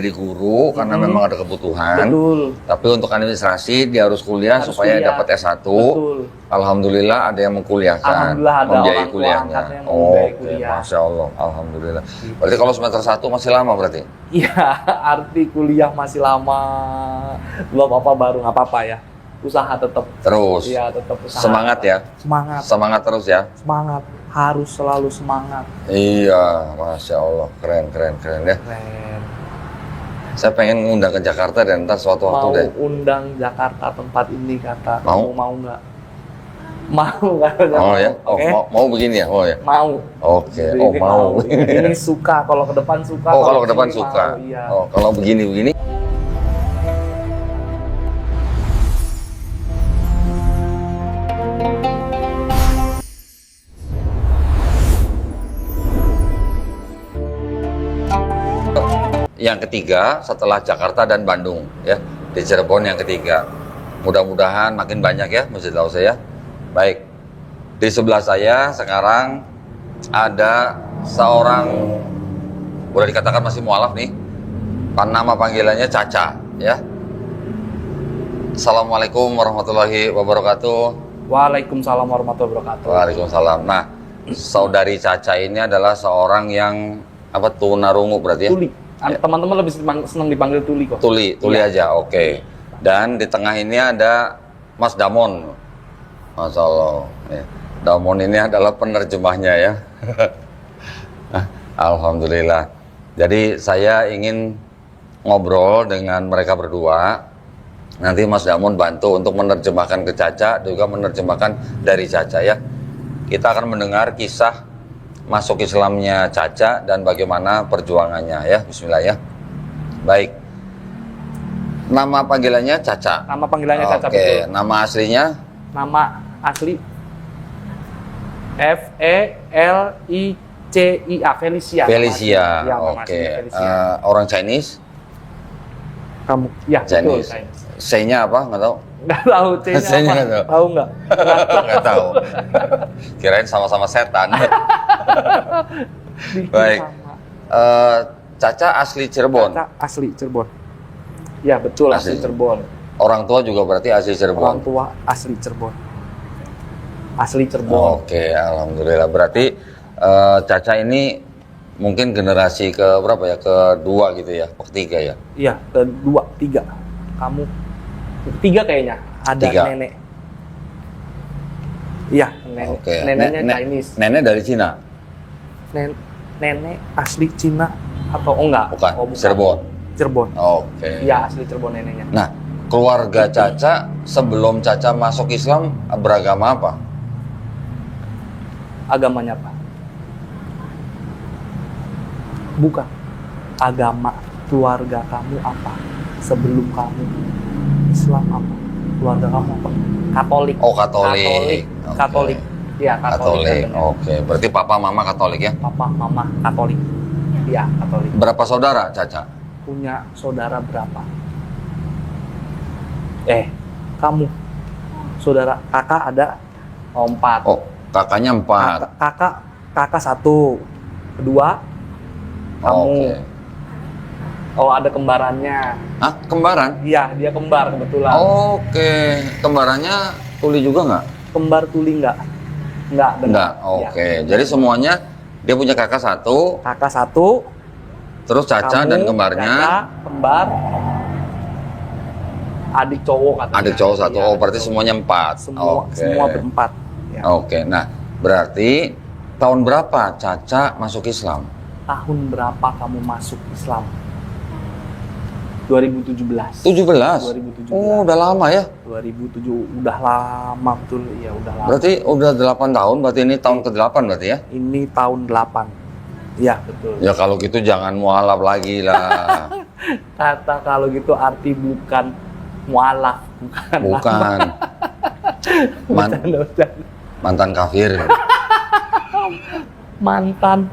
Jadi guru karena memang ada kebutuhan. Betul. Tapi untuk administrasi dia harus kuliah supaya dapat S1. Betul. Alhamdulillah ada yang mengkuliahkan. Alhamdulillah ada membiayai orang tua kuliahnya. angkatnya yang membiayai kuliah. Masya Allah, alhamdulillah. Berarti kalau semester 1 masih lama berarti? Iya, arti kuliah masih lama. Belum apa baru nggak apa-apa ya. Usaha tetap. Terus. Iya, tetap usaha. Semangat ya. Semangat. Semangat terus ya. Semangat. Harus selalu semangat. Iya, Masya Allah, keren ya. Keren. Saya pengen ngundang ke Jakarta dan ntar suatu waktu Mau deh. undang Jakarta tempat ini kata. Mau? Mau nggak? Mau nggak? Oh ya, Oke. mau begini ya, oh ya. Mau. Oke, Jadi oh mau. Ini suka, kalau ke depan suka. Oh kalau ke sini depan mau, suka. Iya. Oh kalau begini. Yang ketiga setelah Jakarta dan Bandung ya, di Cirebon yang ketiga. Mudah-mudahan makin banyak ya Masjid Al-Ausa ya. Baik, di sebelah saya sekarang ada seorang, boleh dikatakan masih mualaf nih, nama panggilannya Caca ya. Assalamualaikum warahmatullahi wabarakatuh. Waalaikumsalam warahmatullahi wabarakatuh. Waalaikumsalam. Nah, saudari Caca ini adalah seorang yang apa, tunarungu berarti ya? Tuli. Teman-teman lebih senang dipanggil Tuli kok. Tuli Iya. aja, oke. Dan di tengah ini ada Mas Damon. Masya Allah. Ya. Damon ini adalah penerjemahnya ya. Alhamdulillah. Jadi saya ingin ngobrol dengan mereka berdua. Nanti Mas Damon bantu untuk menerjemahkan ke Caca, juga menerjemahkan dari Caca ya. Kita akan mendengar kisah masuk Islamnya Caca dan bagaimana perjuangannya ya. Bismillah ya. Baik. Nama panggilannya Caca. Nama panggilannya Caca, Oke, betul. nama aslinya? Nama asli Felicia. Felicia. Felicia. Ya, nama Oke. aslinya Felicia. Orang Chinese? Kamu? Ya, betul. Chinese. C-nya apa? Nggak tahu. Nggak tahu C-nya C-nya apa? nggak tahu. Tahu nggak? Nggak tahu. Kirain sama-sama setan. Bikin Baik. sama. Caca asli Cirebon. Caca asli Cirebon. Ya, betul, asli Asli. Cirebon. Orang tua juga berarti asli Orang Cirebon. tua asli Cirebon. Asli Cirebon. Oke, alhamdulillah. Berarti Caca ini mungkin generasi ke berapa ya? Kedua gitu ya, ketiga ya. Iya, kedua, tiga. Kamu tiga kayaknya. Ada Tiga. nenek. Iya, nenek. Oke. Neneknya Chinese. Nenek dari Cina? Nenek asli Cina atau enggak? Bukan, Oh, Cirebon. Cirebon. Oke. Iya, asli Cirebon neneknya. Nah, keluarga Caca sebelum Caca masuk Islam beragama apa? Agamanya apa? Bukan. Agama keluarga kamu apa? Sebelum kamu Islam apa? Keluarga kamu apa? Katolik. Oh, Katolik. Oke. Katolik. Iya, Katolik. Katolik. katanya. Oke, berarti papa mama Katolik ya? Papa, mama Katolik. Iya, Katolik. Berapa saudara Caca? Punya saudara berapa? Kamu. Saudara, kakak ada? Oh, 4. Oh, kakaknya 4. Kakak 1. Kedua, kamu. Oke. Oh, ada kembarannya. Hah, kembaran? Iya, dia kembar kebetulan. Oke, kembarannya Tuli juga nggak? Kembar Tuli enggak? Enggak, benar. Enggak, oke. Iya. Jadi semuanya dia punya kakak 1, Kakak 1, terus Caca kamu, dan kembarnya, Caca, kembar, adik cowok katanya. adik cowok 1. Iya, Oh, adik berarti cowok. semuanya 4. Semua berempat. Ya. Oke, nah berarti tahun berapa Caca masuk Islam? Tahun berapa kamu masuk Islam? 2017. 17? 2017. Oh, udah lama ya? 2007, udah lama betul. Ya, udah lama. Berarti udah 8 tahun, berarti ini tahun ke-8 berarti ya? Ini tahun 8. Ya, betul. Ya kalau gitu jangan mualaf lagi lah. Kata kalau gitu arti bukan mualaf, bukan. Bukan. Bercanda. Mantan kafir. Mantan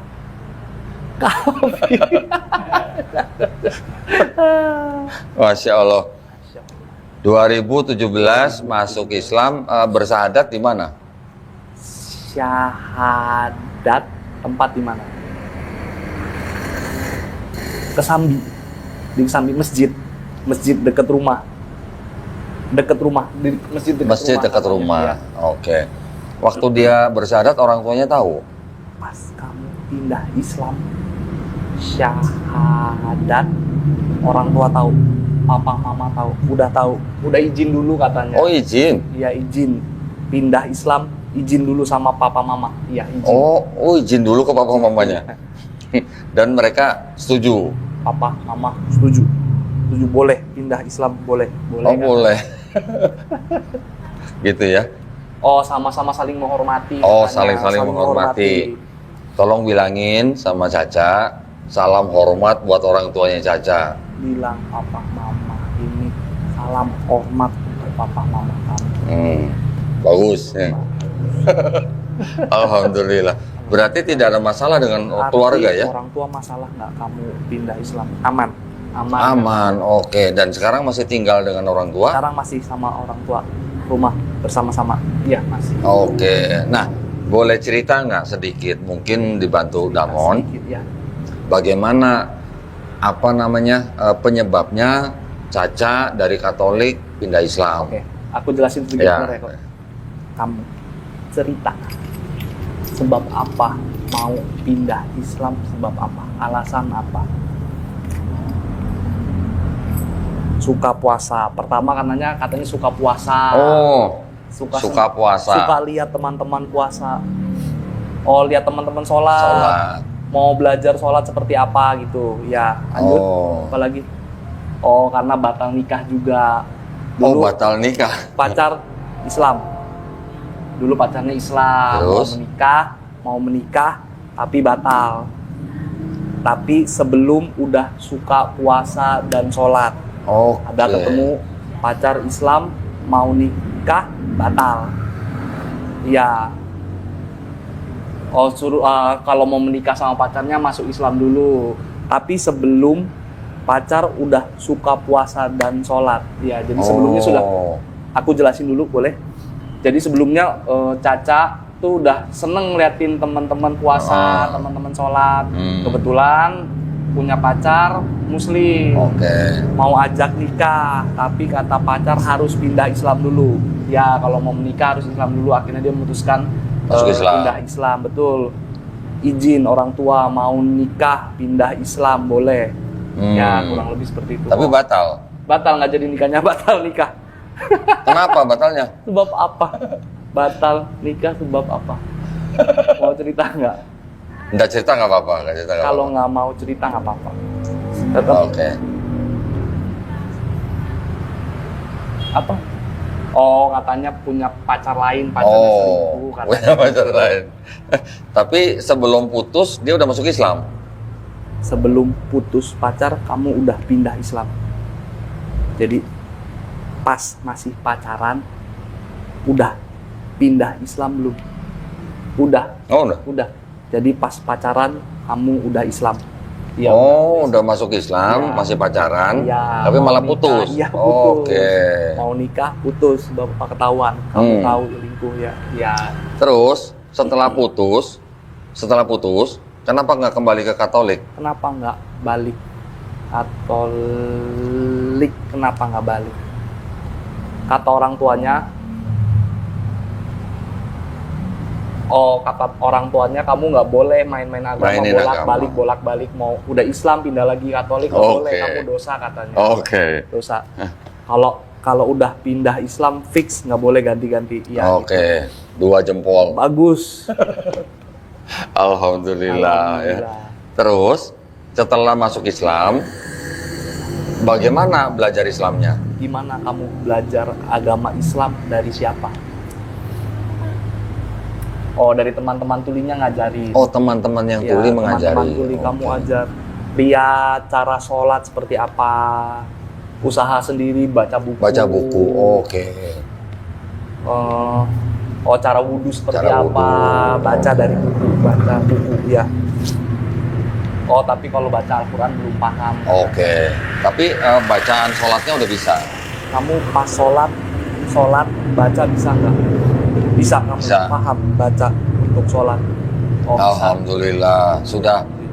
kafir. Masya Allah. 2017 masuk Islam, bersahadat di mana? Syahadat tempat di mana? Kesambi. di samping masjid dekat rumah, di masjid dekat katanya, rumah. iya. Oke. Waktu dia bersyahadat orang tuanya tahu. Pas kamu pindah Islam, syahadat, orang tua tahu, papa mama tahu, udah izin dulu katanya. Oh, izin. Iya, izin pindah Islam, izin dulu sama papa mama. Iya, izin. Oh, izin dulu ke papa mamanya. Dan mereka setuju. Papa mama setuju boleh pindah Islam, boleh Oh, kan? boleh. Gitu ya. Oh, sama-sama saling menghormati. Oh, katanya. saling menghormati. Tolong bilangin sama Caca, salam hormat buat orang tuanya Caca. Bilang papa mama ini salam hormat untuk papa mama kamu. Bagus ya. Alhamdulillah. Berarti tidak ada masalah dengan keluarga ya? Orang tua masalah nggak kamu pindah Islam? Aman. Aman, oke. Dan sekarang masih tinggal dengan orang tua? Sekarang masih sama orang tua, rumah bersama-sama. Iya, masih. Oke. Nah, boleh cerita nggak sedikit, mungkin dibantu Damon, Sedikit, ya. bagaimana penyebabnya Caca dari Katolik pindah Islam? Oke, aku jelasin sedikit Ya. mereka. Kamu cerita sebab apa mau pindah Islam, sebab apa, alasan apa? Suka puasa. Pertama katanya suka puasa. Oh, suka puasa. Suka lihat teman-teman puasa. Oh, lihat teman-teman sholat. Sholat. Mau belajar sholat seperti apa gitu. Ya, lanjut. Oh. Apalagi? Oh, karena batal nikah juga. Oh, batal nikah. Pacar Islam. Dulu pacarnya Islam. Terus? Mau menikah, tapi batal. Tapi sebelum udah suka puasa dan sholat. Oke. Ada ketemu pacar Islam, mau nikah, batal. Iya. Oh, suruh kalau mau menikah sama pacarnya masuk Islam dulu. Tapi sebelum pacar udah suka puasa dan sholat. Ya, jadi sebelumnya sudah. Aku jelasin dulu, boleh? Jadi sebelumnya Caca tuh udah seneng ngeliatin teman-teman puasa, teman-teman sholat. Kebetulan punya pacar Muslim. Oke. Mau ajak nikah, tapi kata pacar harus pindah Islam dulu. Ya, kalau mau menikah harus Islam dulu. Akhirnya dia memutuskan Masuk Islam. pindah Islam, betul. Izin orang tua mau nikah pindah Islam boleh. Ya, kurang lebih seperti itu. Tapi batal. Batal nggak jadi nikahnya, batal nikah. Kenapa batalnya? Sebab apa? Batal nikah sebab apa? Mau cerita nggak? Nggak cerita nggak apa-apa. Kalau nggak mau cerita nggak apa-apa. Tetap Oke. apa? Oh, katanya punya pacar lain, pacarnya selingkuh katanya. Punya pacar lain. Tapi sebelum putus dia udah masuk Islam. Sebelum putus pacar kamu udah pindah Islam. Jadi pas masih pacaran udah pindah Islam belum? Udah. Oh, udah. Udah. Jadi pas pacaran kamu udah Islam. Ya, Udah masuk Islam, Ya. masih pacaran, Ya, tapi mau malah nikah, putus. Iya, putus. Oke. Mau nikah putus, bapak ketahuan. Kamu tahu selingkuh ya. Ya, Terus setelah putus, kenapa nggak kembali ke Katolik? kenapa nggak balik? Katolik, kenapa nggak balik? Kata orang tuanya, kata orang tuanya kamu nggak boleh main-main agama, Mainin bolak-balik, mau udah Islam pindah lagi Katolik nggak boleh, kamu dosa katanya. Oke. Dosa. Kalau udah pindah Islam fix nggak boleh ganti-ganti. Ya, Oke. 2 jempol. bagus. Alhamdulillah. Ya. Alhamdulillah. Terus setelah masuk Islam, bagaimana belajar Islamnya? Gimana kamu belajar agama Islam dari siapa? Oh, dari teman-teman tulinya ngajarin. Oh, teman-teman yang Ya, tuli mengajari. teman-teman tuli kamu ajar. Lihat cara sholat seperti apa. Usaha sendiri baca buku. Baca buku. Oke. Cara wudhu seperti Cara apa. wudhu. Baca dari buku, ya. Oh, tapi kalau baca Al-Quran belum paham. Oke. Tapi bacaan sholatnya udah bisa. Kamu pas sholat baca bisa nggak? Bisa, kamu Bisa. paham baca untuk sholat. Oh, bisa. Alhamdulillah.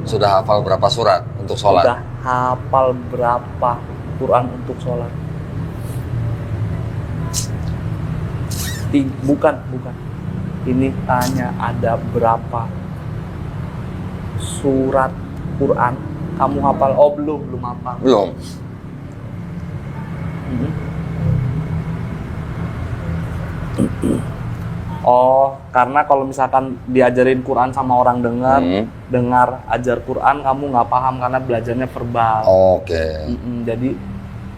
Sudah hafal berapa surat untuk sholat? Udah hafal berapa Quran untuk sholat? Bukan. Ini tanya ada berapa surat Quran kamu hafal? Oh, belum hafal. Belum. Oh, karena kalau misalkan diajarin Quran sama orang dengar ajar Quran, kamu nggak paham karena belajarnya verbal. Oke. Jadi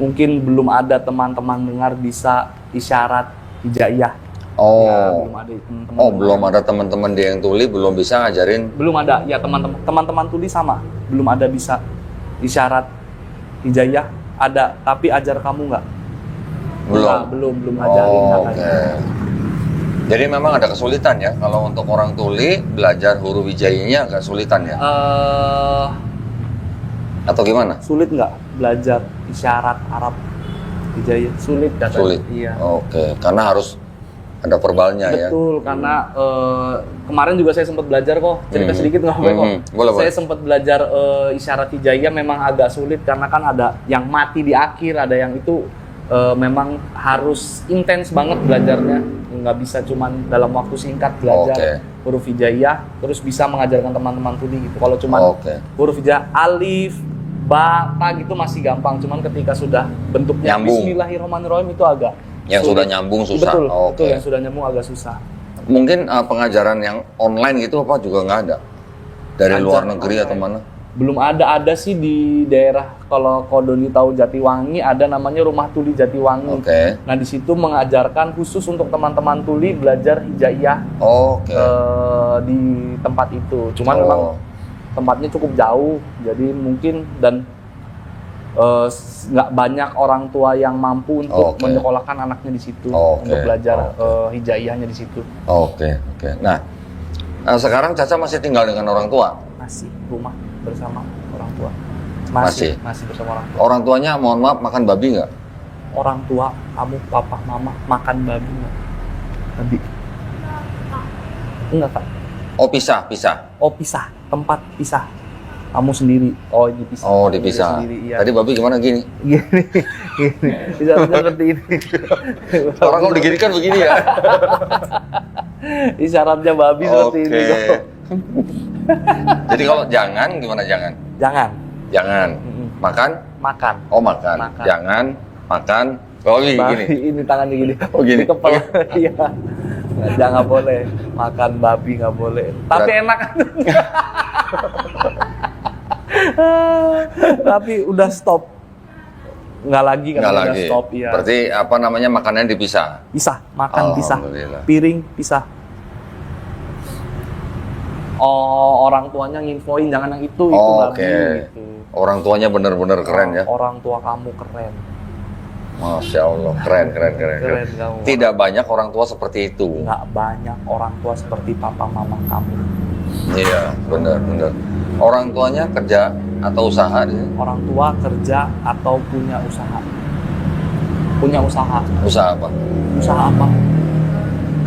mungkin belum ada teman-teman dengar bisa isyarat hijaiyah. Oh. Ya, belum ada teman-teman. Oh, belum ada teman-teman dia yang tuli belum bisa ngajarin. Belum ada. Ya, teman-teman tuli sama. Belum ada bisa isyarat hijaiyah. Ada, tapi ajar kamu nggak? Belum ngajarin. Oke. Jadi memang ada kesulitan ya kalau untuk orang tuli belajar huruf hijaiyahnya agak sulitan ya? Atau gimana? Sulit nggak belajar isyarat Arab hijaiyah? Sulit katanya. Sulit. Iya. Oke, karena harus ada verbalnya ya. Betul, karena kemarin juga saya sempat belajar kok. Cerita sedikit nggak apa-apa kok. Boleh. Saya sempat belajar isyarat hijaiyah, memang agak sulit karena kan ada yang mati di akhir, ada yang itu memang harus intens banget belajarnya. Nggak bisa cuman dalam waktu singkat belajar huruf hijaiyah terus bisa mengajarkan teman-teman tuli gitu. Kalau cuman huruf hijaiyah alif, ba, ta gitu masih gampang. Cuman ketika sudah bentuknya nyambung. Bismillahirrahmanirrahim itu agak yang sulit. Sudah nyambung susah. Betul, yang sudah nyambung agak susah. Mungkin pengajaran yang online gitu apa juga nggak ada dari luar negeri atau mana? Belum ada sih di daerah, kalau Kodoni tahu Jatiwangi ada namanya Rumah Tuli Jatiwangi. Nah di situ mengajarkan khusus untuk teman-teman tuli belajar hijaiyah di tempat itu. Cuman memang tempatnya cukup jauh, jadi mungkin dan nggak banyak orang tua yang mampu untuk menyekolahkan anaknya di situ untuk belajar hijaiyahnya di situ. Nah sekarang Caca masih tinggal dengan orang tua? Masih rumah bersama orang tua. Masih bersama orang tua. Orang tuanya mohon maaf makan babi nggak? Orang tua kamu, papa, mama makan babi nggak? Babi? Enggak Kak. Oh pisah. Oh pisah, tempat pisah. Kamu sendiri. Oh ini pisah. Oh dipisah. Sendiri, iya. Tadi babi gimana gini? Gini. Bisa seperti ini. Orang kalau digini kan begini ya. Isyaratnya babi seperti ini. Jadi kalau jangan gimana jangan? Jangan. Makan? Makan. Oh makan. Jangan makan babi gini. Ini tangannya gini. Oh gini. Di kepala. Iya. Jangan boleh makan babi, nggak boleh. Tapi enak. Tapi udah stop. Nggak lagi kan? Udah stop ya. Berarti apa namanya makanannya dipisah? Pisah, makan pisah. Piring pisah. Oh, orang tuanya nginfoin jangan yang itu babi. Gitu. Orang tuanya benar-benar keren ya. Orang tua kamu keren. Masya Allah, keren. Kamu. Tidak banyak orang tua seperti itu. Nggak banyak orang tua seperti papa mama kamu. Iya, benar. Orang tuanya kerja atau usaha? Orang tua kerja atau punya usaha? Punya usaha. Usaha apa? Usaha apa?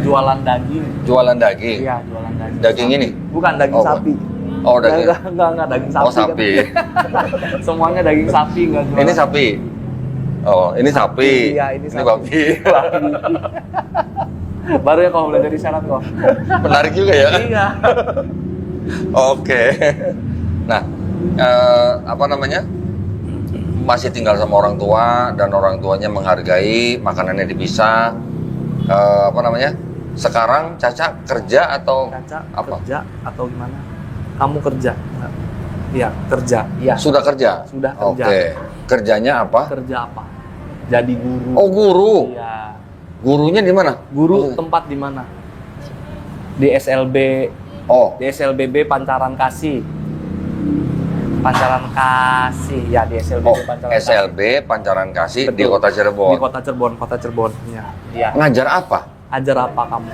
Jualan daging. Jualan daging? Iya, jualan daging. Daging ini? Bukan, daging sapi. Oh, daging? Enggak, daging sapi. Oh, sapi. Kan? Semuanya daging sapi, enggak jualan. Ini sapi? Oh, ini sapi. Iya, ini sapi. Ini babi. Baru ya kalau belajar isyarat kok. Menarik juga ya? Iya. Oke. Nah, apa namanya? Masih tinggal sama orang tua dan orang tuanya menghargai, makanannya dipisah. Apa namanya? Sekarang Caca kerja atau apa? Kerja atau gimana? Kamu kerja? Iya, kerja. Iya. Sudah kerja? Sudah kerja. Oke. Kerjanya apa? Kerja apa? Jadi guru. Oh, guru. Iya. Gurunya di mana? Guru tempat di mana? Di SLB. Oh. Di SLBB Pancaran Kasih. Pancaran Kasih. Ya, di SLBB Pancaran Kasih. SLB Pancaran Kasih. Betul. Di Kota Cirebon. Di Kota Cirebon. Ya. Iya. Ngajar apa? Ajar apa kamu?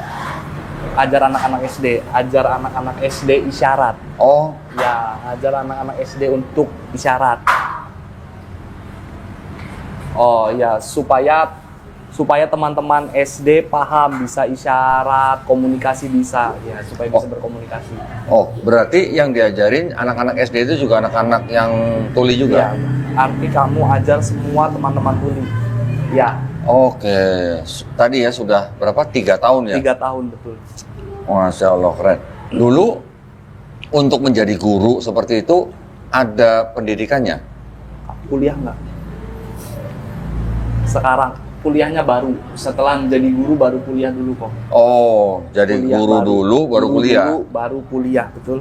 Ajar anak-anak SD. Ajar anak-anak SD isyarat. Oh. Ya, ajar anak-anak SD untuk isyarat. Oh ya, supaya supaya teman-teman SD paham, bisa isyarat, komunikasi bisa, ya supaya bisa berkomunikasi. Oh, berarti yang diajarin anak-anak SD itu juga anak-anak yang tuli juga? Ya, arti kamu ajar semua teman-teman tuli. Ya. Oke, tadi ya sudah berapa? 3 tahun ya? 3 tahun betul. Masya Allah, keren. Dulu untuk menjadi guru seperti itu ada pendidikannya? Kuliah nggak? Sekarang kuliahnya baru, setelah menjadi guru baru kuliah dulu kok. Oh, jadi Kuliah guru dulu baru guru kuliah? Dulu, baru kuliah, betul.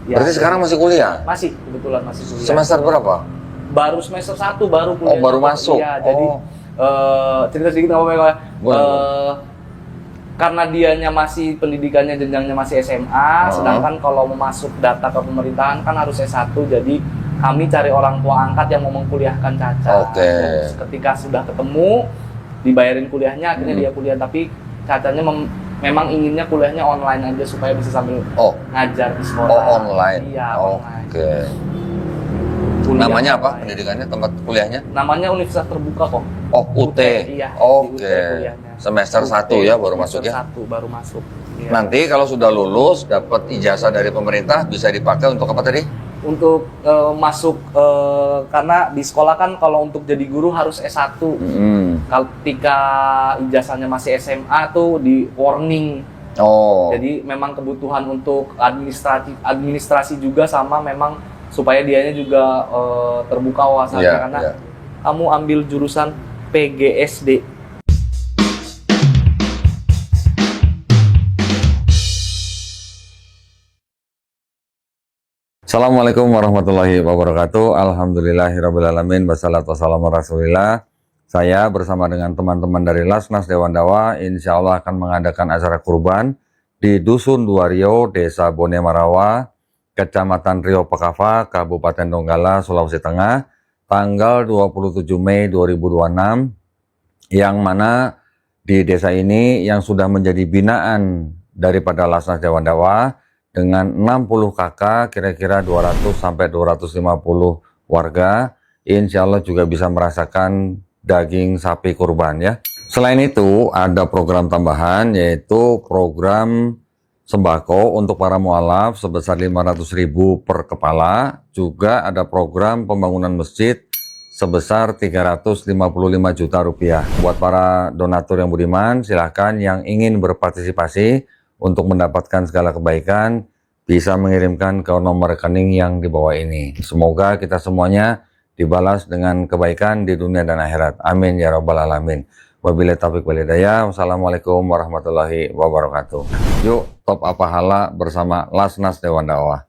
Ya, Berarti sekarang masih kuliah? masih, kebetulan masih kuliah. Semester berapa? Baru semester 1 baru kuliah. Oh, baru masuk. Iya, jadi cerita sedikit nggak apa-apa ya. Boleh. Karena dianya masih pendidikannya jenjangnya masih SMA, sedangkan kalau mau masuk data ke pemerintahan kan harus S1, jadi kami cari orang tua angkat yang mau mengkuliahkan Caca. Oke. Terus ketika sudah ketemu, dibayarin kuliahnya, akhirnya dia kuliah. Tapi Cacanya memang inginnya kuliahnya online aja supaya bisa sambil ngajar di sekolah. Oh, online? Iya, online. Oke. Kuliah Namanya apa online. pendidikannya, tempat kuliahnya? Namanya Universitas Terbuka kok. Oh, UT. Iya, di UT Oke. kuliahnya. Semester 1 ya baru masuk ya? Semester 1 baru masuk. Iya. Nanti kalau sudah lulus, dapat ijazah dari pemerintah, bisa dipakai untuk apa tadi? Untuk masuk, karena di sekolah kan kalau untuk jadi guru harus S1. Ketika ijazahnya masih SMA tuh di warning. Oh. Jadi memang kebutuhan untuk administrasi juga sama, memang supaya dianya juga terbuka wawasannya, karena kamu ambil jurusan PGSD. Assalamualaikum warahmatullahi wabarakatuh. Alhamdulillahirrabbilalamin. Wassalatu wassalamu rasulillah. Saya bersama dengan teman-teman dari Lasnas Dewan Dawa, insya Allah akan mengadakan acara kurban di Dusun Duario, Desa Bone Marawa, Kecamatan Rio Pekava, Kabupaten Donggala, Sulawesi Tengah, tanggal 27 Mei 2026, yang mana di desa ini yang sudah menjadi binaan daripada Lasnas Dewan Dawa, dengan 60 kakak, kira-kira 200 sampai 250 warga, insya Allah juga bisa merasakan daging sapi kurban ya. Selain itu ada program tambahan, yaitu program sembako untuk para mualaf sebesar 500.000 per kepala. Juga ada program pembangunan masjid sebesar 355 juta rupiah. Buat para donatur yang budiman, silahkan yang ingin berpartisipasi untuk mendapatkan segala kebaikan, bisa mengirimkan ke nomor rekening yang di bawah ini. Semoga kita semuanya dibalas dengan kebaikan di dunia dan akhirat. Amin ya rabbal alamin. Wabillahi taufiq wal hidayah. Wassalamualaikum warahmatullahi wabarakatuh. Yuk top pahala bersama Lasnas Dewan Dakwah.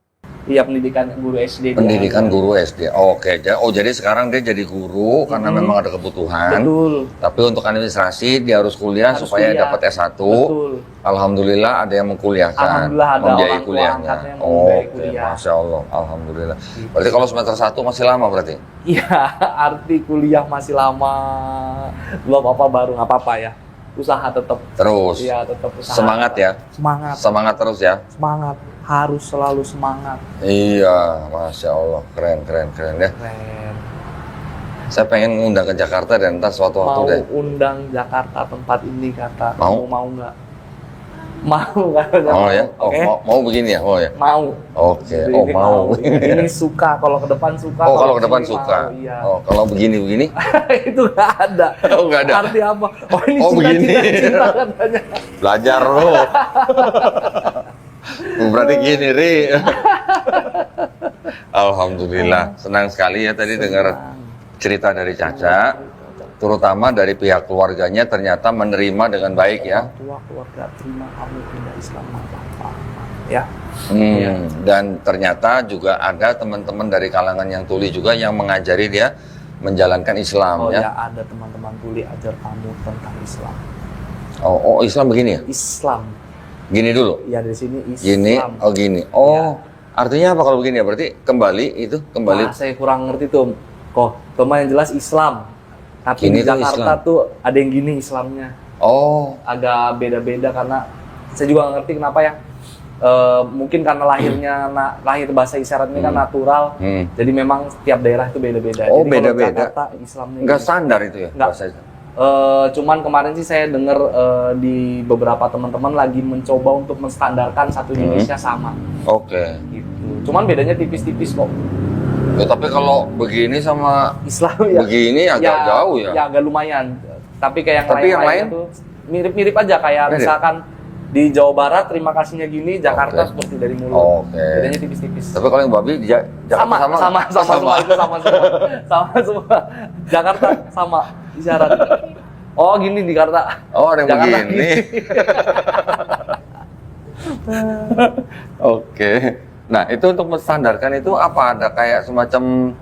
Iya, pendidikan guru SD. Pendidikan guru SD. Oke, jadi sekarang dia jadi guru karena memang ada kebutuhan. Betul. Tapi untuk administrasi dia harus kuliah supaya dapat S1. Betul. Alhamdulillah ada yang mengkuliahkan. Alhamdulillah ada membiayai orang tua kuliahnya. angkatnya yang membiayai Oke, kuliah. Masya Allah. Alhamdulillah. Berarti kalau semester 1 masih lama berarti? Iya, arti kuliah masih lama. Belum apa baru nggak apa-apa ya. Usaha tetap. Terus. Iya, tetap usaha. Semangat ya. Semangat. Semangat terus ya. Semangat. Harus selalu semangat. Iya, Masya Allah. Keren ya. Keren. Saya pengen ngundang ke Jakarta dan entar suatu waktu Mau deh. undang Jakarta tempat ini, kata. Mau? Mau nggak? Mau nggak? Oh ya? Oh, Oke? mau begini ya? Oh ya? Mau. Oke. Jadi Oh ini mau. Ini suka, kalau ke depan suka. Oh kalau ke depan sini suka. mau, iya. Oh kalau begini? Itu nggak ada. Oh nggak ada. Arti apa? Oh ini Oh, cinta, begini. cinta katanya. Belajar lo. Berarti gini, Ri. Alhamdulillah, senang sekali ya tadi dengar cerita dari Caca, terutama dari pihak keluarganya ternyata menerima dengan baik ya. Orang tua keluarga terima kamu pindah Islam apa? Ya. Dan ternyata juga ada teman-teman dari kalangan yang tuli juga yang mengajari dia menjalankan Islam Oh ya. ya, ada teman-teman tuli ajar kamu tentang Islam. Oh Islam begini ya? Islam. Gini dulu. Ya dari sini Islam. Gini, oh gini. Oh, artinya apa kalau begini ya? Berarti kembali. Nah, saya kurang ngerti tuh. Cuma yang jelas Islam. Tapi Gini di tuh Jakarta Islam. tuh ada yang gini Islamnya. Oh, Agak beda-beda karena saya juga nggak ngerti kenapa ya. Mungkin karena lahir bahasa isyarat ini kan natural. Jadi memang setiap daerah itu beda-beda. Oh, Jadi kalau beda-beda. Jakarta Islamnya nggak gini. standar itu ya? Nggak. bahasa Islam? Cuman kemarin sih saya dengar di beberapa teman-teman lagi mencoba untuk menstandarkan satu Indonesia sama. Oke. Gitu. Cuman bedanya tipis-tipis kok. Ya, tapi kalau begini sama Islam ya. begini agak jauh ya. Ya agak lumayan. Tapi kayak Tapi yang lain tuh mirip-mirip aja kayak mirip. misalkan di Jawa Barat terima kasihnya gini, Jakarta Oke. seperti dari mulut. Oke. Bedanya tipis-tipis. Tapi kalau yang babi di Jakarta sama semua itu sama semua. Sama semua. Jakarta sama isyarat. Oh gini di Jakarta. Oh, ada yang Jakarta begini. gini. Oke. Nah, itu untuk menstandarkan itu apa? Ada kayak semacam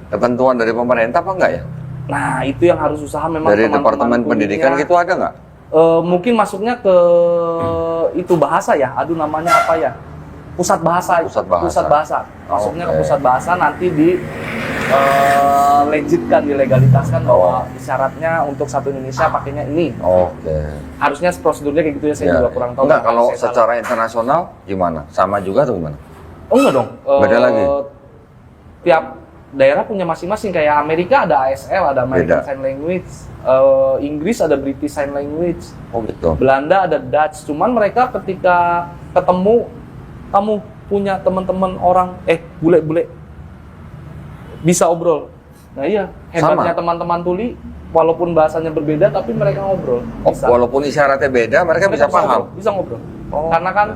ketentuan dari pemerintah apa enggak ya? Nah itu yang harus usaha memang Dari teman-teman Departemen Pendidikan kuliah. gitu ada nggak? Mungkin masuknya ke itu bahasa ya. Aduh namanya apa ya? Pusat bahasa. Pusat bahasa. Masuknya ke Oke. pusat bahasa nanti di legitkan, dilegalitaskan bahwa isyaratnya untuk satu Indonesia pakainya ini. Oke. Harusnya prosedurnya kayak gitu ya, saya juga kurang tahu. Enggak, Makanya kalau saya salah. secara internasional gimana? Sama juga atau gimana? Oh enggak dong. Beda lagi? Tiap daerah punya masing-masing. Kayak Amerika ada ASL, ada American Beda. Sign Language. Inggris ada British Sign Language. Oh gitu. Belanda ada Dutch. Cuman mereka ketika ketemu, kamu punya teman-teman orang, bule-bule bisa obrol. Nah iya, hebatnya Sama? teman-teman tuli, walaupun bahasanya berbeda, tapi mereka ngobrol. Oh, Bisa. walaupun isyaratnya beda, mereka bisa paham. Bisa ngobrol. Oh, Karena kan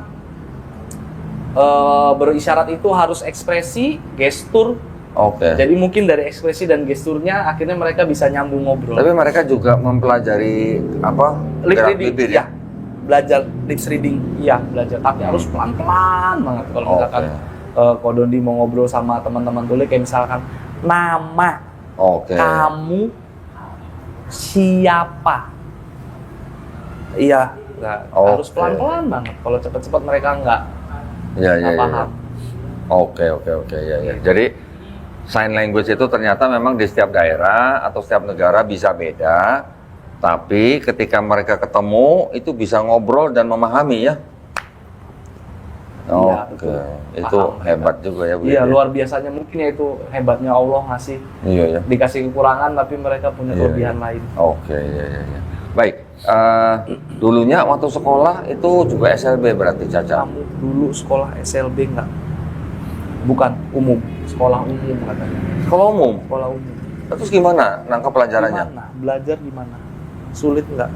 berisyarat itu harus ekspresi, gestur. Oke. Jadi mungkin dari ekspresi dan gesturnya akhirnya mereka bisa nyambung ngobrol. Tapi mereka juga mempelajari apa? Lip gerak reading, bibir ya. Belajar lips reading, iya belajar. Tapi harus pelan-pelan banget. Kalau misalkan Kodondi mau ngobrol sama teman-teman tuli, kayak misalkan nama, Oke. kamu siapa? Iya, harus Oke. pelan-pelan banget. Kalau cepet-cepet mereka nggak Ya, ya, ya. paham. Oke, ya. Jadi sign language itu ternyata memang di setiap daerah atau setiap negara bisa beda, tapi ketika mereka ketemu itu bisa ngobrol dan memahami ya. Iya, Oke, betul. itu Paham hebat juga ya Bu. Iya, luar biasanya mungkin ya itu hebatnya Allah ngasih Iya ya. dikasih kekurangan tapi mereka punya Iya, kelebihan lain. Oke, ya. Baik, dulunya waktu sekolah itu juga SLB berarti Caca? Kamu dulu sekolah SLB nggak? Bukan umum, sekolah umum katanya. Sekolah umum? Sekolah umum. Terus gimana nangkap pelajarannya? Gimana? Belajar gimana? Sulit nggak?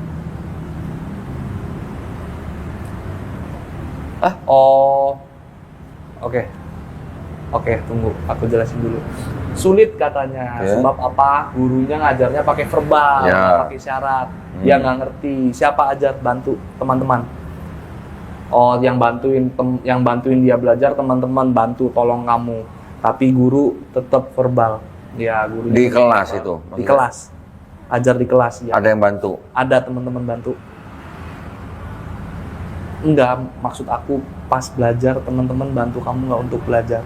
Oh, oke. Oke, tunggu. Aku jelasin dulu. Sulit katanya. Oke. Sebab apa? Gurunya ngajarnya pakai verbal, Ya. nggak pakai syarat. Dia nggak ngerti. Siapa ajar bantu teman-teman? Oh, yang bantuin dia belajar teman-teman bantu tolong kamu. Tapi guru tetap verbal. Ya, guru Di kelas itu? Di maksudnya? kelas. Ajar di kelas ya. Ada yang bantu? Ada teman-teman bantu. Enggak, maksud aku pas belajar teman-teman bantu kamu nggak untuk belajar.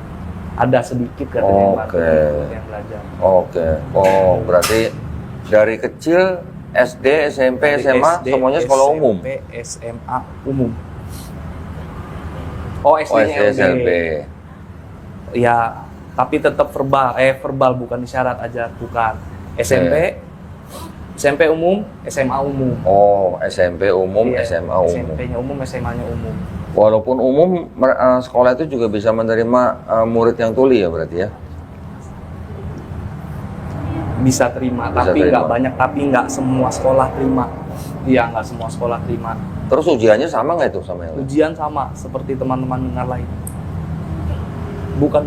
Ada sedikit katanya yang bantu Oke. yang belajar. Oke. Oh, berarti dari kecil SD, SMP, Dari SMA SD, semuanya sekolah SMP, umum? SMA umum. Oh, Oh, SD-nya SD, SMP. Ya, tapi tetap verbal bukan isyarat aja, bukan. SMP umum, SMA umum. Oh, SMP umum, Iya, SMA umum. SMP-nya umum, SMA-nya umum. Walaupun umum, sekolah itu juga bisa menerima murid yang tuli ya berarti ya? Bisa terima, Bisa tapi terima. nggak banyak, tapi nggak semua sekolah terima. Iya, nggak semua sekolah terima. Terus ujiannya sama nggak itu sama yang lain? Ujian sama seperti teman-teman dengar lain. Bukan.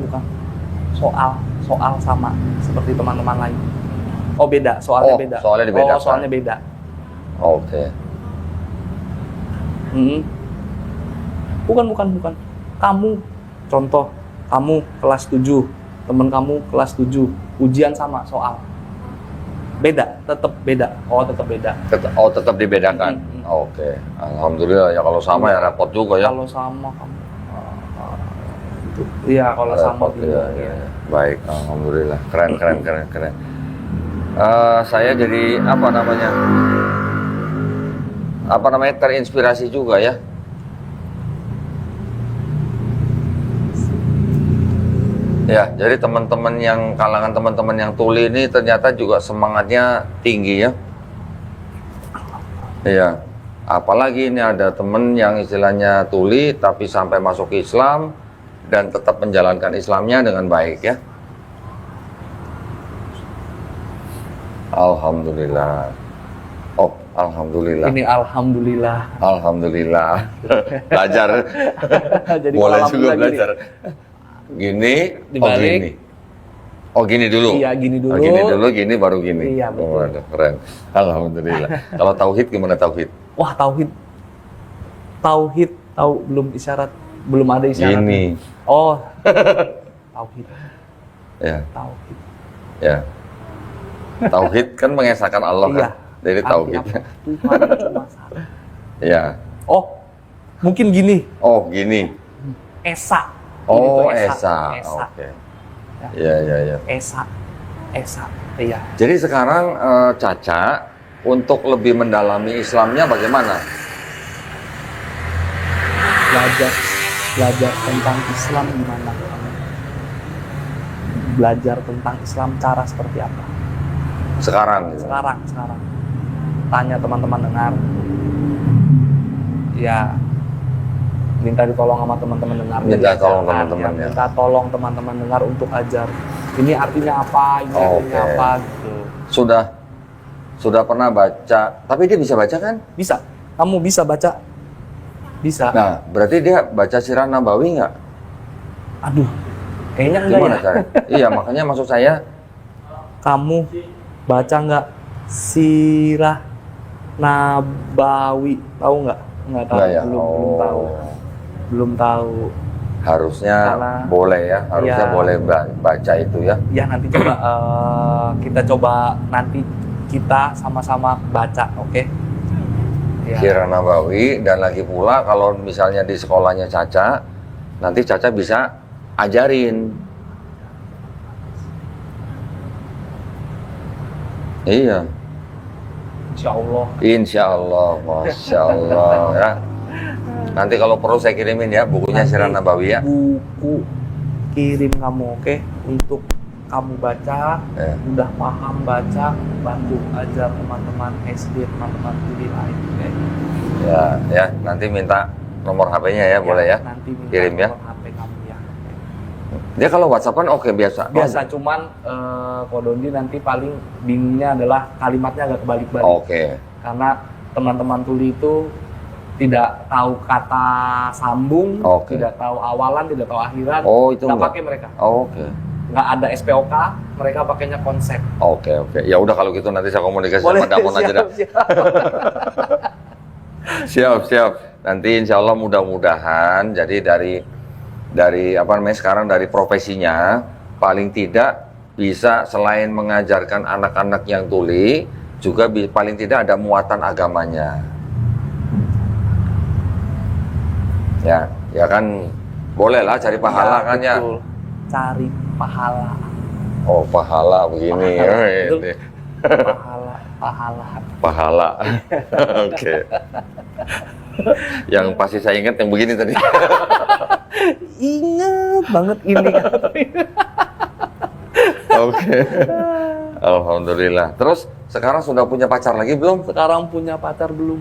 Soal sama seperti teman-teman lain. Oh beda, soalnya Oh, beda. soalnya dibedakan. Oh, soalnya beda. Oke. Mm-mm. Bukan. Kamu, contoh, kamu kelas 7, teman kamu kelas 7, ujian sama soal. Beda, tetap beda. Oh, tetap beda. Tetap dibedakan. Oke. Alhamdulillah ya kalau sama ya repot juga ya. Kalau sama kamu. Iya, kalau sama Repot, juga. ya, Iya. ya. Baik, alhamdulillah. Keren. Saya jadi apa namanya terinspirasi juga ya. Ya, jadi kalangan teman-teman yang tuli ini ternyata juga semangatnya tinggi ya. Iya. Apalagi ini ada temen yang istilahnya tuli tapi sampai masuk Islam dan tetap menjalankan Islamnya dengan baik ya. Alhamdulillah. Oh, alhamdulillah. Ini alhamdulillah. Alhamdulillah. Belajar. Jadi Boleh kalau juga alhamdulillah belajar. Gini, oh Dibalik. gini. Oh gini dulu. Iya, gini dulu. Oh, gini dulu, gini baru gini. Iya, betul. Oh, waduh, keren. Alhamdulillah. Kalau tauhid gimana tauhid? Wah, tauhid. Tauhid, tahu belum isyarat, belum ada isyarat. Gini. Oh. Tauhid. Ya, Tauhid. ya. Tauhid kan mengesahkan Allah kan. Iya. Dari Arti tauhid. apa? Tuhan cuma satu. Ya. Oh, mungkin gini, Oh, gini. Esa. Oh, Ini tuh Esa. Esa. Oke. Ya. Ya, ya, ya. Esa. Esa. Iya. Jadi sekarang Caca untuk lebih mendalami Islamnya bagaimana? Belajar tentang Islam gimana? Belajar tentang Islam cara seperti apa? Sekarang. Gitu. Sekarang. Tanya teman-teman dengar. Ya, minta ditolong sama teman-teman dengar. Minta tolong Diajarkan. teman-teman ya. Minta tolong teman-teman dengar untuk ajar. Ini artinya apa? Ini artinya Oke. apa? Gitu. Sudah pernah baca, tapi dia bisa baca kan? Bisa. Kamu bisa baca? Bisa. Nah, berarti dia baca Sirah Nabawi nggak? Aduh, kayaknya enggak Gimana ya. cara? Iya, makanya maksud saya, Kamu baca nggak Sirah Nabawi? Tahu nggak? Nggak tahu. nggak ya? Belum tahu. Belum tahu. Harusnya Karena- boleh ya, harusnya Ya. boleh baca itu ya. Ya nanti coba kita coba nanti kita sama-sama baca, oke? Ya. Sirah Nabawi, dan lagi pula kalau misalnya di sekolahnya Caca, nanti Caca bisa ajarin. Iya, Insya Allah. insya Allah, masya Allah ya. Nanti kalau perlu saya kirimin ya bukunya Nanti Sirah Nabawi ya. Buku kirim kamu, oke? Untuk kamu baca, Ya. udah paham baca, bantu ajar teman-teman SD, teman-teman kuliah lain, oke? Ya, nanti minta nomor HP-nya ya, boleh ya. Nanti minta Kirim ya. nomor HP kamu ya. Oke. Dia kalau WhatsApp kan oke biasa. Biasa, cuman Kodondi nanti paling bingungnya adalah kalimatnya agak kebalik-balik. Oke. Karena teman-teman tuli itu tidak tahu kata sambung, Oke. tidak tahu awalan, tidak tahu akhiran. Oh, itu nggak enggak. pakai mereka. Oke. Nggak ada SPOK, mereka pakainya konsep. Oke. Ya udah kalau gitu nanti saya komunikasi sama Damon aja dah. Siap. Nanti insya Allah mudah-mudahan jadi dari apa namanya sekarang dari profesinya paling tidak bisa selain mengajarkan anak-anak yang tuli juga paling tidak ada muatan agamanya. Ya kan bolehlah cari pahala kan ya. Betul. Cari pahala. Oh pahala begini. Pahala, Oh, betul. ini. Pahala. Oke. Yang pasti saya ingat yang begini tadi. Ingat banget ini. Oke. Alhamdulillah. Terus sekarang sudah punya pacar lagi belum? Sekarang punya pacar belum?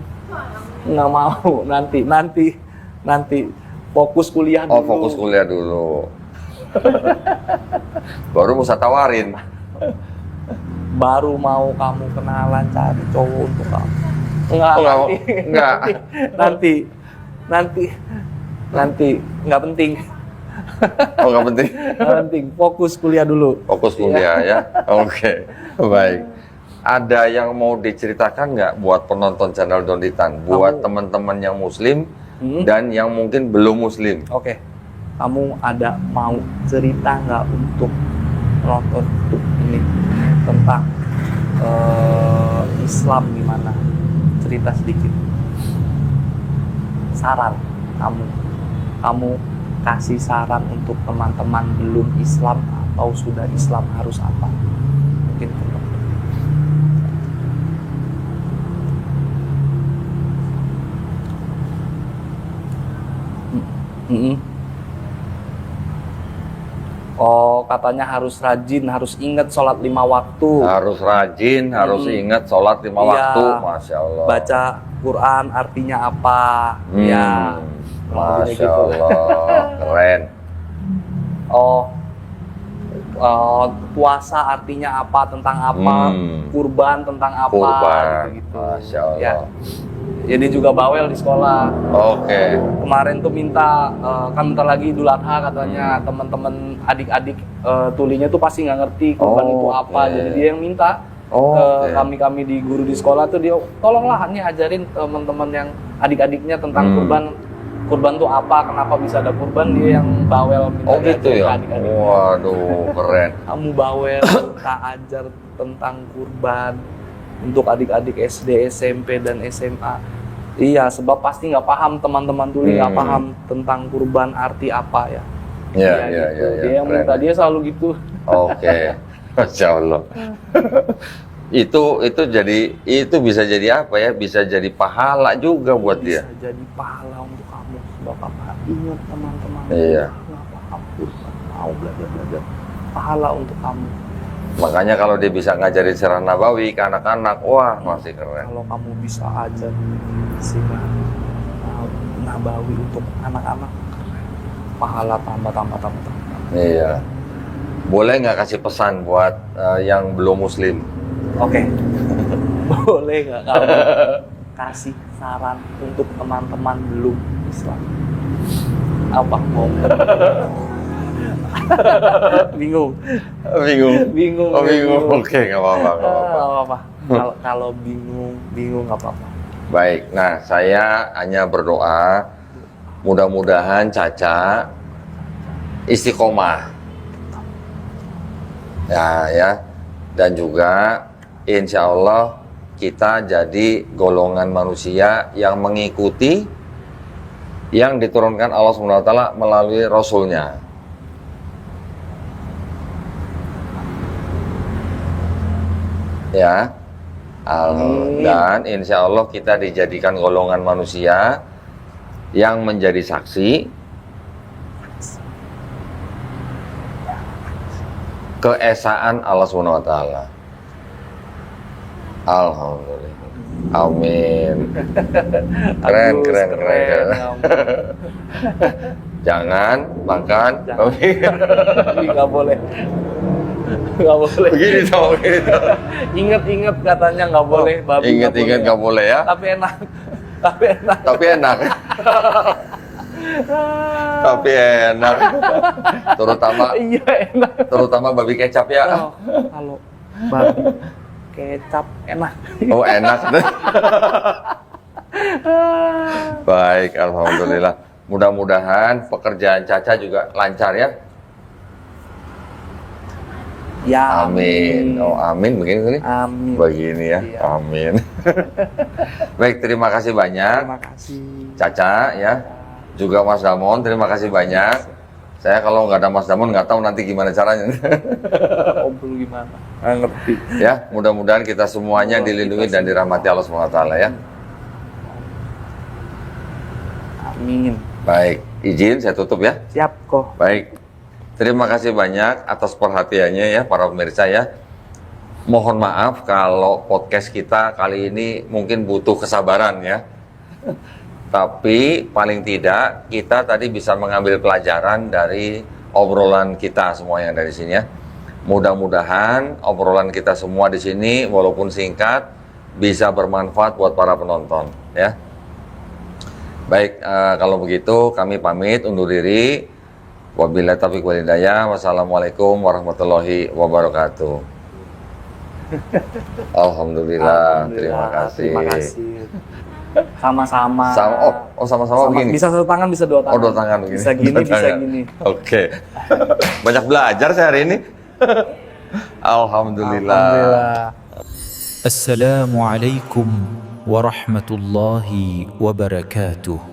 Nggak mau. Nanti fokus kuliah dulu. Oh, fokus kuliah dulu. Baru bisa tawarin. Baru mau kamu kenalan, cari cowok untuk kamu. Enggak, Oh, nggak mau. nanti. Nggak. Nanti nggak penting. Oh, nggak penting. Nggak penting. Fokus kuliah dulu. Fokus kuliah ya. Oke. Baik. Ada yang mau diceritakan nggak buat penonton channel Donditan? Buat teman-teman yang muslim dan yang mungkin belum muslim. Oke. Kamu ada mau cerita nggak untuk penonton untuk ini tentang Islam gimana? Cerita sedikit. Saran kamu kasih saran untuk teman-teman belum Islam atau sudah Islam harus apa? Mungkin Oh, katanya harus rajin, harus ingat sholat 5 waktu. Harus rajin, harus ingat sholat 5 Iya. waktu, Masya Allah. Baca Quran artinya apa? Ya. kurang lebih Masya gitu. Allah, keren. Puasa artinya apa, tentang apa, kurban tentang apa, Kurban, gitu. Masya Allah. Ya. Jadi juga bawel di sekolah. Oke. Kemarin tuh minta, kan bentar lagi Idul Adha katanya, teman-teman adik-adik tulinya tuh pasti nggak ngerti kurban itu apa, Oke. jadi dia yang minta Oke. kami di guru di sekolah tuh, dia tolonglah nih ajarin teman-teman yang adik-adiknya tentang kurban tuh apa, kenapa bisa ada kurban, dia yang bawel minta Oh gitu diajarin ke ya? adik-adik. Waduh, keren. Kamu bawel, kita ajar tentang kurban untuk adik-adik SD, SMP, dan SMA. Iya, sebab pasti nggak paham teman-teman tuli, nggak paham tentang kurban arti apa ya. Iya, Iya, iya, gitu. iya. Dia yang minta, dia selalu gitu. Oke, Masya Allah. itu bisa jadi apa ya? Bisa jadi pahala juga buat Bisa dia. jadi pahala untuk kamu. Sebab apa? Ingat teman-teman. Iya. Nggak paham kurban, mau belajar. Pahala untuk kamu. Makanya kalau dia bisa ngajarin sirah nabawi ke anak-anak, wah masih keren. Kalau kamu bisa ajar sirah nabawi untuk anak-anak, keren. Pahala tambah. Iya. Boleh nggak kasih pesan buat yang belum muslim? Oke. Boleh nggak kamu kasih saran untuk teman-teman belum Islam? Apa mau? Bingung. Bingung. Oh, bingung. Oke, nggak apa-apa, nggak apa-apa. Nggak apa-apa. Kalau bingung nggak apa-apa. Baik, nah saya hanya berdoa mudah-mudahan Caca istiqomah. Ya, dan juga insya Allah kita jadi golongan manusia yang mengikuti yang diturunkan Allah SWT melalui Rasulnya. Ya, dan insya Allah kita dijadikan golongan manusia yang menjadi saksi keesaan Allah SWT. Alhamdulillah. Amin. Keren. Jangan makan. Nggak boleh. Begini dong. Ingat katanya nggak boleh. Babi Ingat nggak boleh ya. Tapi enak. Tapi enak. Tapi enak. Iya enak. Terutama babi kecap ya. Kalau babi kecap enak. Oh enak. Baik, alhamdulillah. Mudah-mudahan pekerjaan Caca juga lancar ya. Ya. Amin. Oh amin begini. Amin. Begini ya. Iya. Amin. Baik, terima kasih banyak Terima kasih. Caca ya. Juga Mas Damon, terima kasih banyak. Saya kalau nggak ada Mas Damon nggak tahu nanti gimana caranya. Ngobrol gimana? Nggak ngerti. Ya, mudah-mudahan kita semuanya dilindungi dan dirahmati Allah SWT ya. Amin. Baik, izin saya tutup ya. Siap kok. Baik, terima kasih banyak atas perhatiannya ya para pemirsa ya. Mohon maaf kalau podcast kita kali ini mungkin butuh kesabaran ya. Tapi paling tidak kita tadi bisa mengambil pelajaran dari obrolan kita semua yang dari sini ya. Mudah-mudahan obrolan kita semua di sini walaupun singkat bisa bermanfaat buat para penonton ya. Baik, kalau begitu kami pamit undur diri. Wabillahi taufiq wal hidayah. Wassalamualaikum warahmatullahi wabarakatuh. Alhamdulillah. Terima kasih. Terima kasih. Sama-sama. Sama-sama begini. Bisa satu tangan, bisa dua tangan. Oh, dua tangan begini. Bisa gini, Dua bisa tangan. gini. Oke. Banyak belajar saya hari ini. Alhamdulillah. Assalamualaikum warahmatullahi wabarakatuh.